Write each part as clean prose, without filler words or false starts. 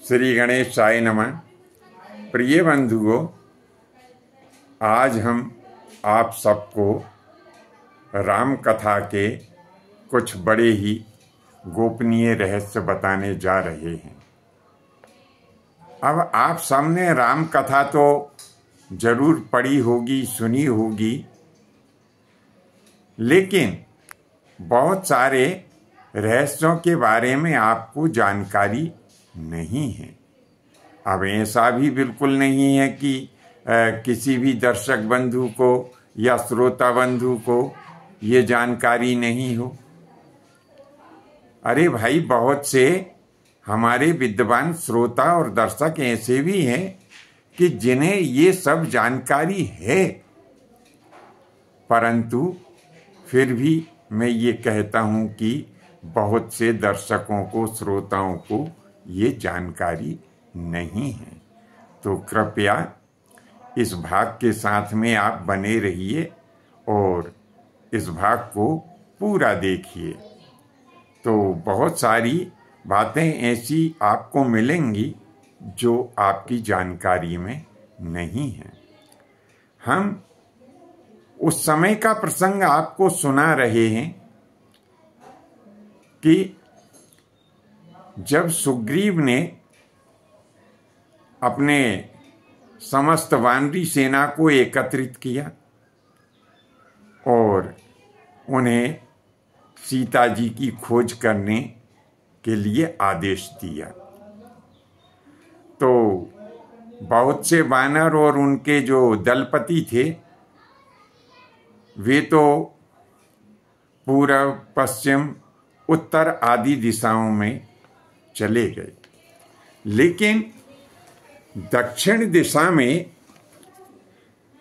श्री गणेशाय नमः। प्रिय बंधुओं, आज हम आप सबको राम कथा के कुछ बड़े ही गोपनीय रहस्य बताने जा रहे हैं। अब आप सबने राम कथा तो जरूर पढ़ी होगी, सुनी होगी, लेकिन बहुत सारे रहस्यों के बारे में आपको जानकारी नहीं है। अब ऐसा भी बिल्कुल नहीं है कि किसी भी दर्शक बंधु को या श्रोता बंधु को ये जानकारी नहीं हो। अरे भाई, बहुत से हमारे विद्वान श्रोता और दर्शक ऐसे भी हैं कि जिन्हें ये सब जानकारी है, परंतु फिर भी मैं ये कहता हूँ कि बहुत से दर्शकों को, श्रोताओं को ये जानकारी नहीं है। तो कृपया इस भाग के साथ में आप बने रहिए और इस भाग को पूरा देखिए। तो बहुत सारी बातें ऐसी आपको मिलेंगी जो आपकी जानकारी में नहीं है। हम उस समय का प्रसंग आपको सुना रहे हैं कि जब सुग्रीव ने अपने समस्त वानरी सेना को एकत्रित किया और उन्हें सीता जी की खोज करने के लिए आदेश दिया, तो बहुत से वानर और उनके जो दलपति थे वे तो पूर्व, पश्चिम, उत्तर आदि दिशाओं में चले गए, लेकिन दक्षिण दिशा में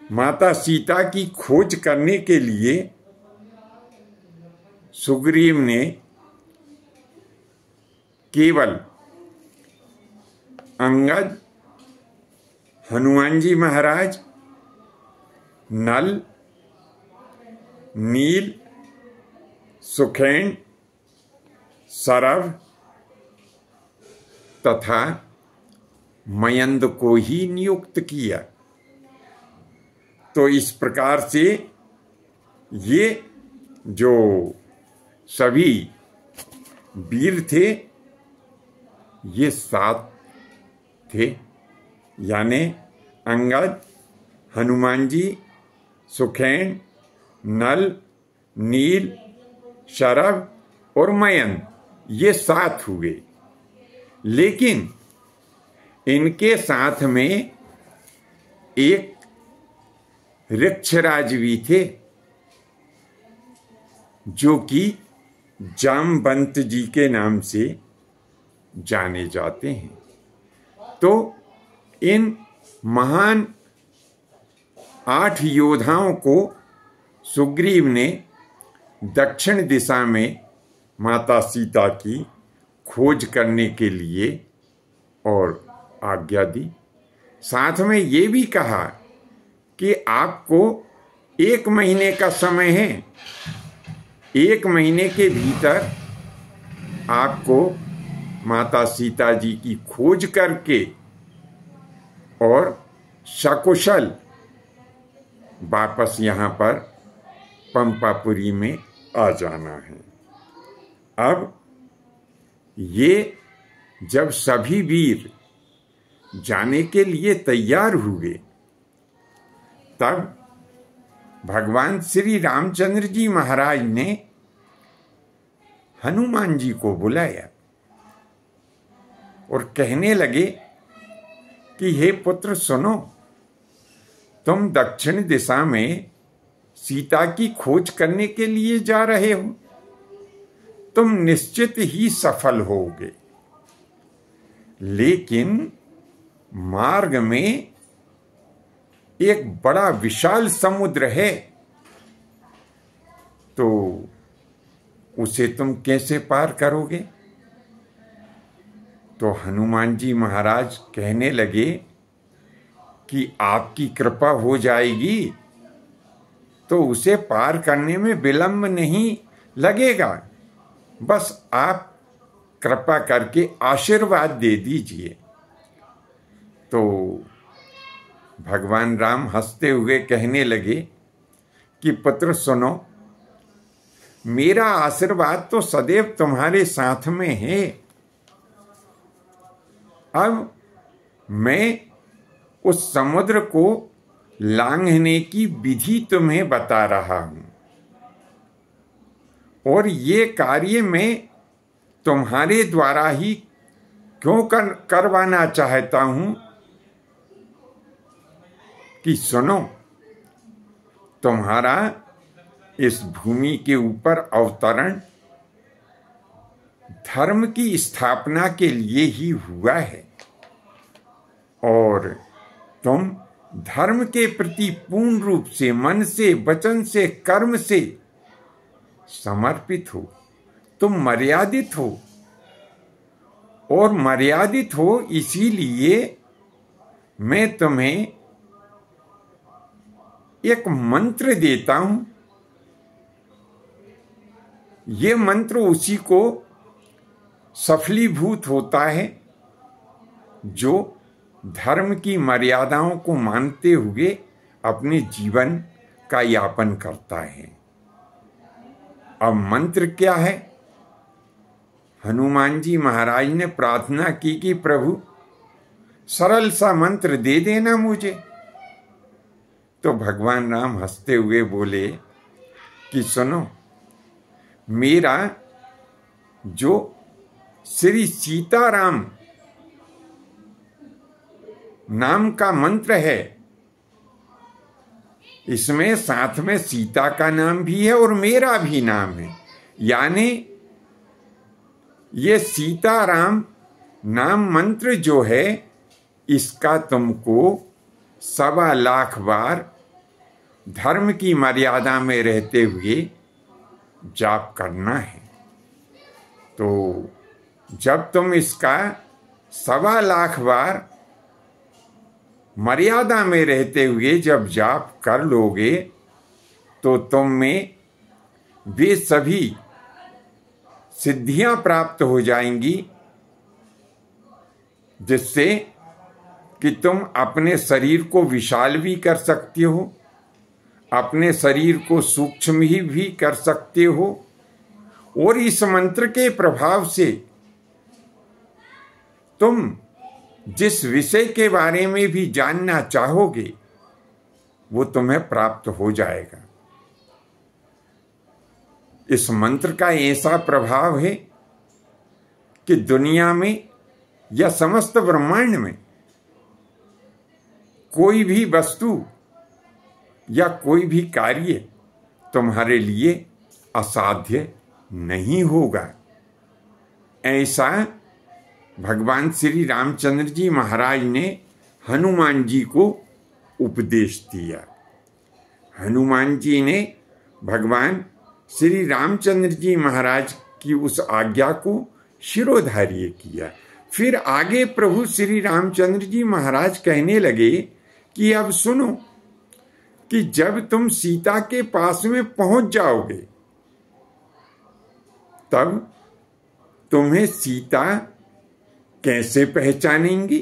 माता सीता की खोज करने के लिए सुग्रीव ने केवल अंगद, हनुमान जी महाराज, नल, नील, सुखेन, सरव तथा मयंद को ही नियुक्त किया। तो इस प्रकार से ये जो सभी वीर थे ये 7 थे, यानी अंगद, हनुमान जी, सुखेन, नल, नील, शरभ और मयंद, ये 7 हुए। लेकिन इनके साथ में एक ऋक्षराज भी थे जो कि जामवंत जी के नाम से जाने जाते हैं। तो इन महान 8 योद्धाओं को सुग्रीव ने दक्षिण दिशा में माता सीता की खोज करने के लिए और आज्ञा दी। साथ में ये भी कहा कि आपको 1 महीने का समय है, 1 महीने के भीतर आपको माता सीता जी की खोज करके और सकुशल वापस यहाँ पर पंपापुरी में आ जाना है। अब ये जब सभी वीर जाने के लिए तैयार हुए, तब भगवान श्री रामचंद्र जी महाराज ने हनुमान जी को बुलाया और कहने लगे कि हे पुत्र सुनो, तुम दक्षिण दिशा में सीता की खोज करने के लिए जा रहे हो, तुम निश्चित ही सफल होगे, लेकिन मार्ग में एक बड़ा विशाल समुद्र है, तो उसे तुम कैसे पार करोगे? तो हनुमान जी महाराज कहने लगे कि आपकी कृपा हो जाएगी तो उसे पार करने में विलंब नहीं लगेगा, बस आप कृपा करके आशीर्वाद दे दीजिए। तो भगवान राम हंसते हुए कहने लगे कि पुत्र सुनो, मेरा आशीर्वाद तो सदैव तुम्हारे साथ में है। अब मैं उस समुद्र को लांघने की विधि तुम्हें बता रहा हूं, और ये कार्य मैं तुम्हारे द्वारा ही क्यों करवाना चाहता हूं कि सुनो, तुम्हारा इस भूमि के ऊपर अवतरण धर्म की स्थापना के लिए ही हुआ है, और तुम धर्म के प्रति पूर्ण रूप से मन से, वचन से, कर्म से समर्पित हो। तुम मर्यादित हो, और मर्यादित हो इसीलिए मैं तुम्हें एक मंत्र देता हूं। ये मंत्र उसी को सफलीभूत होता है जो धर्म की मर्यादाओं को मानते हुए अपने जीवन का यापन करता है। अब मंत्र क्या है? हनुमान जी महाराज ने प्रार्थना की कि प्रभु सरल सा मंत्र दे देना मुझे। तो भगवान राम हंसते हुए बोले कि सुनो, मेरा जो श्री सीताराम नाम का मंत्र है, इसमें साथ में सीता का नाम भी है और मेरा भी नाम है। यानी ये सीताराम नाम मंत्र जो है, इसका तुमको 1.25 लाख बार धर्म की मर्यादा में रहते हुए जाप करना है। तो जब तुम इसका 1.25 लाख बार मर्यादा में रहते हुए जब जाप कर लोगे, तो तुम में वे सभी सिद्धियां प्राप्त हो जाएंगी, जिससे कि तुम अपने शरीर को विशाल भी कर सकते हो, अपने शरीर को सूक्ष्म भी कर सकते हो, और इस मंत्र के प्रभाव से तुम जिस विषय के बारे में भी जानना चाहोगे वो तुम्हें प्राप्त हो जाएगा। इस मंत्र का ऐसा प्रभाव है कि दुनिया में या समस्त ब्रह्मांड में कोई भी वस्तु या कोई भी कार्य तुम्हारे लिए असाध्य नहीं होगा। ऐसा भगवान श्री रामचंद्र जी महाराज ने हनुमान जी को उपदेश दिया। हनुमान जी ने भगवान श्री रामचंद्र जी महाराज की उस आज्ञा को शिरोधार्य किया। फिर आगे प्रभु श्री रामचंद्र जी महाराज कहने लगे कि अब सुनो कि जब तुम सीता के पास में पहुंच जाओगे, तब तुम्हें सीता कैसे पहचानेंगी,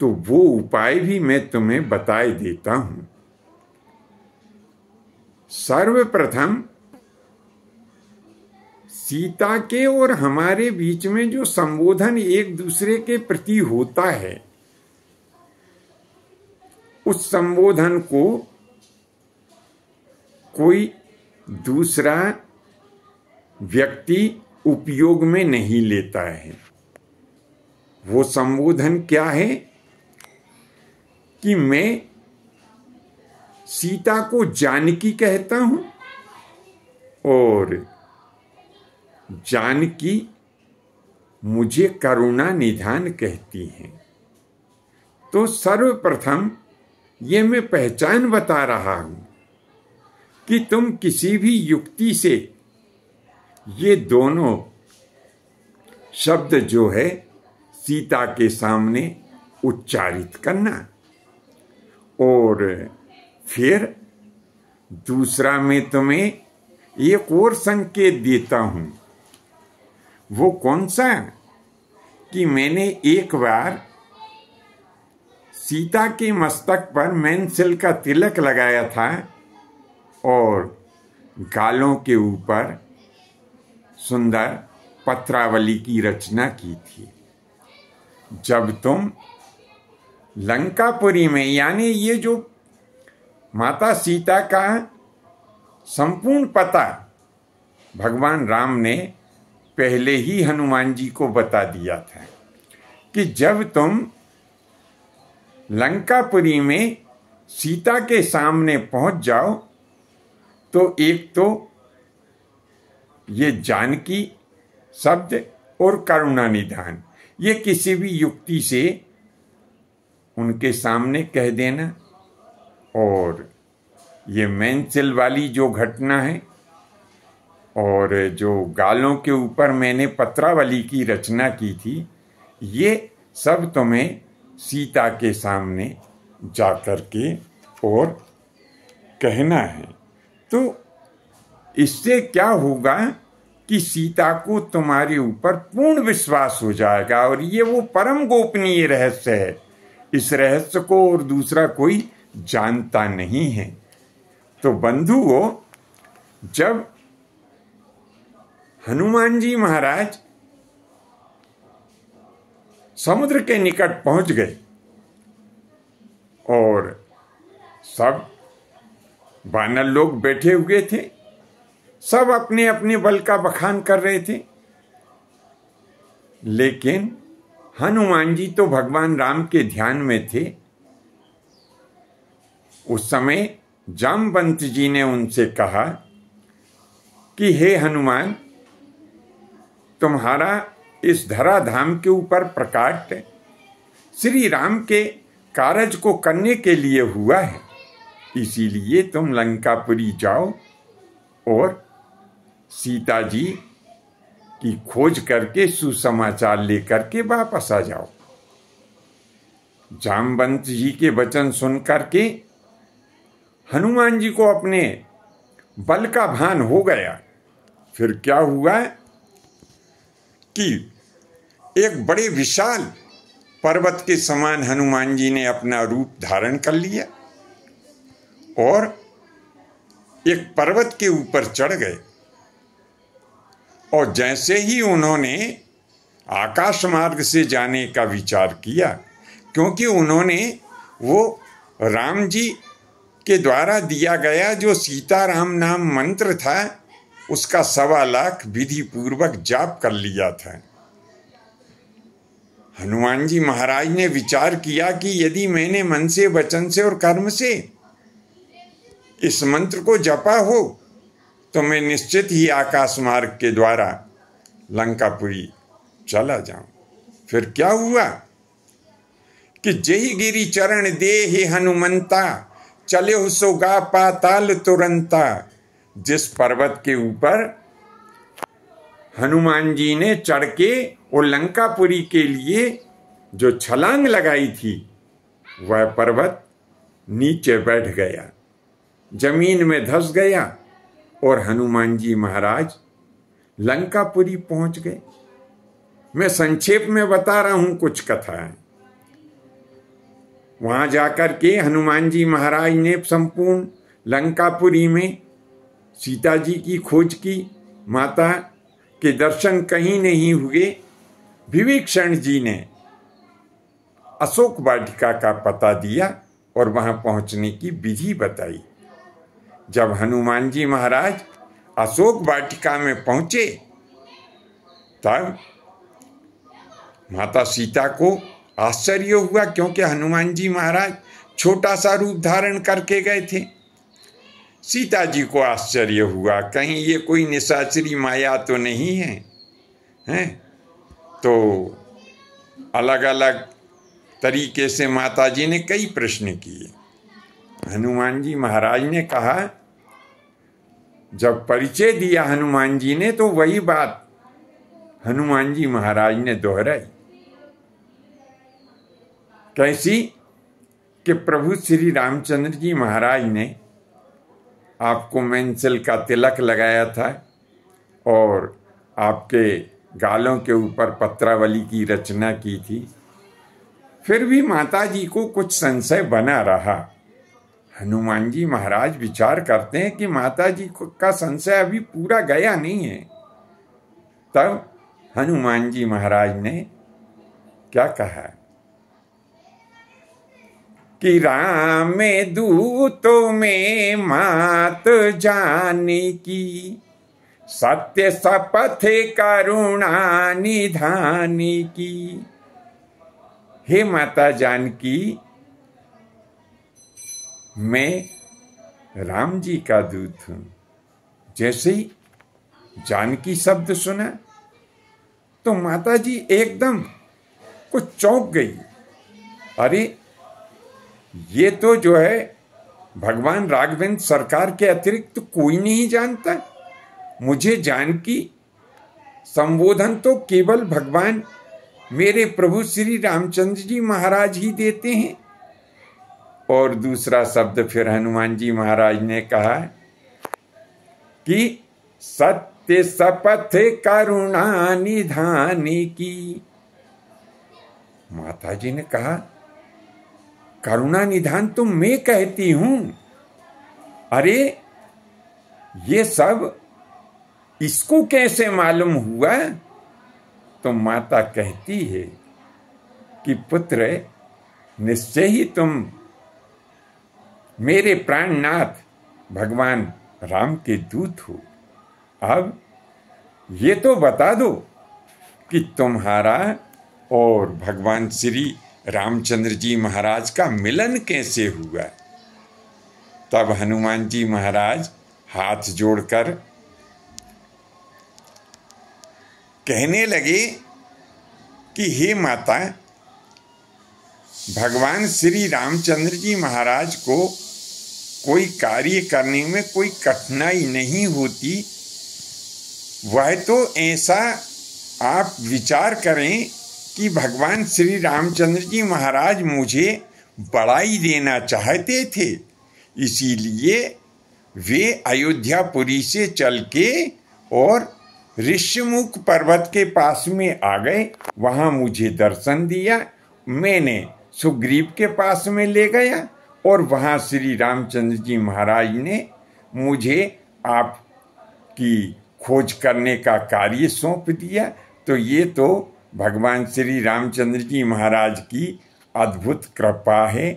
तो वो उपाय भी मैं तुम्हें बताए देता हूं। सर्वप्रथम सीता के और हमारे बीच में जो संबोधन एक दूसरे के प्रति होता है, उस संबोधन को कोई दूसरा व्यक्ति उपयोग में नहीं लेता है। वो संबोधन क्या है कि मैं सीता को जानकी कहता हूं और जानकी मुझे करुणा निधान कहती हैं। तो सर्वप्रथम ये मैं पहचान बता रहा हूं कि तुम किसी भी युक्ति से ये दोनों शब्द जो है सीता के सामने उच्चारित करना। और फिर दूसरा मैं तुम्हें एक और संकेत देता हूं। वो कौन सा? कि मैंने एक बार सीता के मस्तक पर मेंसिल का तिलक लगाया था और गालों के ऊपर सुंदर पत्रावली की रचना की थी। जब तुम लंकापुरी में, यानी ये जो माता सीता का संपूर्ण पता भगवान राम ने पहले ही हनुमान जी को बता दिया था कि जब तुम लंकापुरी में सीता के सामने पहुंच जाओ तो एक तो ये जानकी शब्द और करुणा निधान, ये किसी भी युक्ति से उनके सामने कह देना। और ये मेंसिल वाली जो घटना है और जो गालों के ऊपर मैंने पत्रावली की रचना की थी, ये सब तुम्हें सीता के सामने जा कर के और कहना है। तो इससे क्या होगा कि सीता को तुम्हारे ऊपर पूर्ण विश्वास हो जाएगा और ये वो परम गोपनीय रहस्य है। इस रहस्य को और दूसरा कोई जानता नहीं है। तो बंधुओं, जब हनुमान जी महाराज समुद्र के निकट पहुंच गए और सब वानर लोग बैठे हुए थे, सब अपने अपने बल का बखान कर रहे थे, लेकिन हनुमान जी तो भगवान राम के ध्यान में थे। उस समय जामवंत जी ने उनसे कहा कि हे हनुमान, तुम्हारा इस धराधाम के ऊपर प्रकाट श्री राम के कार्य को करने के लिए हुआ है, इसीलिए तुम लंकापुरी जाओ और सीता जी की खोज करके सुसमाचार लेकर के वापस आ जाओ। जामवंत जी के वचन सुनकर के हनुमान जी को अपने बल का भान हो गया। फिर क्या हुआ कि एक बड़े विशाल पर्वत के समान हनुमान जी ने अपना रूप धारण कर लिया और एक पर्वत के ऊपर चढ़ गए। और जैसे ही उन्होंने आकाश मार्ग से जाने का विचार किया, क्योंकि उन्होंने वो राम जी के द्वारा दिया गया जो सीताराम नाम मंत्र था, उसका 1.25 लाख विधि पूर्वक जाप कर लिया था। हनुमान जी महाराज ने विचार किया कि यदि मैंने मन से, वचन से और कर्म से इस मंत्र को जपा हो तो मैं निश्चित ही आकाश मार्ग के द्वारा लंकापुरी चला जाऊं। फिर क्या हुआ कि जय गिरि चरण देहि हनुमंता, चले हो सो गा पाताल तुरंता। जिस पर्वत के ऊपर हनुमान जी ने चढ़ के और लंकापुरी के लिए जो छलांग लगाई थी, वह पर्वत नीचे बैठ गया, जमीन में धंस गया और हनुमान जी महाराज लंकापुरी पहुंच गए। मैं संक्षेप में बता रहा हूं कुछ कथाएं। वहां जाकर के हनुमान जी महाराज ने संपूर्ण लंकापुरी में सीता जी की खोज की। माता के दर्शन कहीं नहीं हुए। विभीषण जी ने अशोक वाटिका का पता दिया और वहां पहुंचने की विधि बताई। जब हनुमान जी महाराज अशोक वाटिका में पहुंचे तब माता सीता को आश्चर्य हुआ, क्योंकि हनुमान जी महाराज छोटा सा रूप धारण करके गए थे। सीता जी को आश्चर्य हुआ, कहीं ये कोई निशाचरी माया तो नहीं है, हैं? तो अलग अलग तरीके से माता जी ने कई प्रश्न किए। हनुमान जी महाराज ने कहा, जब परिचय दिया हनुमान जी ने, तो वही बात हनुमान जी महाराज ने दोहराई। कैसी कि प्रभु श्री रामचंद्र जी महाराज ने आपको मेंसिल का तिलक लगाया था और आपके गालों के ऊपर पत्रावली की रचना की थी। फिर भी माता जी को कुछ संशय बना रहा। हनुमान जी महाराज विचार करते हैं कि माता जी का संशय अभी पूरा गया नहीं है। तब हनुमान जी महाराज ने क्या कहा कि राम में दूतों में मात जाने की, सत्य शपथ करुणा निधान की। हे माता जानकी, मैं राम जी का दूत हूं। जैसे ही जानकी शब्द सुना तो माता जी एकदम कुछ चौंक गई। अरे ये तो जो है भगवान राघवेंद्र सरकार के अतिरिक्त तो कोई नहीं जानता। मुझे जानकी संबोधन तो केवल भगवान मेरे प्रभु श्री रामचंद्र जी महाराज ही देते हैं। और दूसरा शब्द फिर हनुमान जी महाराज ने कहा कि सत्य शपथ करुणा निधान की। माता जी ने कहा करुणा निधान तो मैं कहती हूं। अरे ये सब इसको कैसे मालूम हुआ? तो माता कहती है कि पुत्र, निश्चय ही तुम मेरे प्राणनाथ भगवान राम के दूत हो। अब ये तो बता दो कि तुम्हारा और भगवान श्री रामचंद्र जी महाराज का मिलन कैसे हुआ? तब हनुमान जी महाराज हाथ जोड़कर कहने लगे कि हे माता, भगवान श्री रामचंद्र जी महाराज को कोई कार्य करने में कोई कठिनाई नहीं होती। वह तो ऐसा आप विचार करें कि भगवान श्री रामचंद्र जी महाराज मुझे बड़ाई देना चाहते थे, इसीलिए वे अयोध्यापुरी से चल के और ऋष्यमुख पर्वत के पास में आ गए। वहाँ मुझे दर्शन दिया, मैंने सुग्रीव के पास में ले गया और वहाँ श्री रामचंद्र जी महाराज ने मुझे आपकी खोज करने का कार्य सौंप दिया। तो ये तो भगवान श्री रामचंद्र जी महाराज की अद्भुत कृपा है।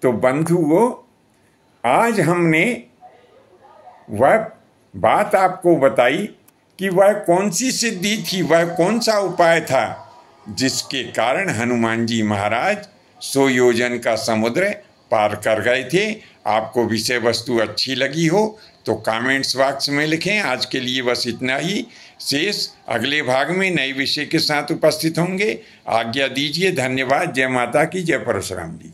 तो बंधुओं, आज हमने वह बात आपको बताई कि वह कौन सी सिद्धि थी, वह कौन सा उपाय था जिसके कारण हनुमान जी महाराज 100 योजन का समुद्र पार कर गए थे। आपको विषय वस्तु अच्छी लगी हो तो कमेंट्स बॉक्स में लिखें। आज के लिए बस इतना ही। शेष अगले भाग में नए विषय के साथ उपस्थित होंगे। आज्ञा दीजिए। धन्यवाद। जय माता की, जय परशुराम जी।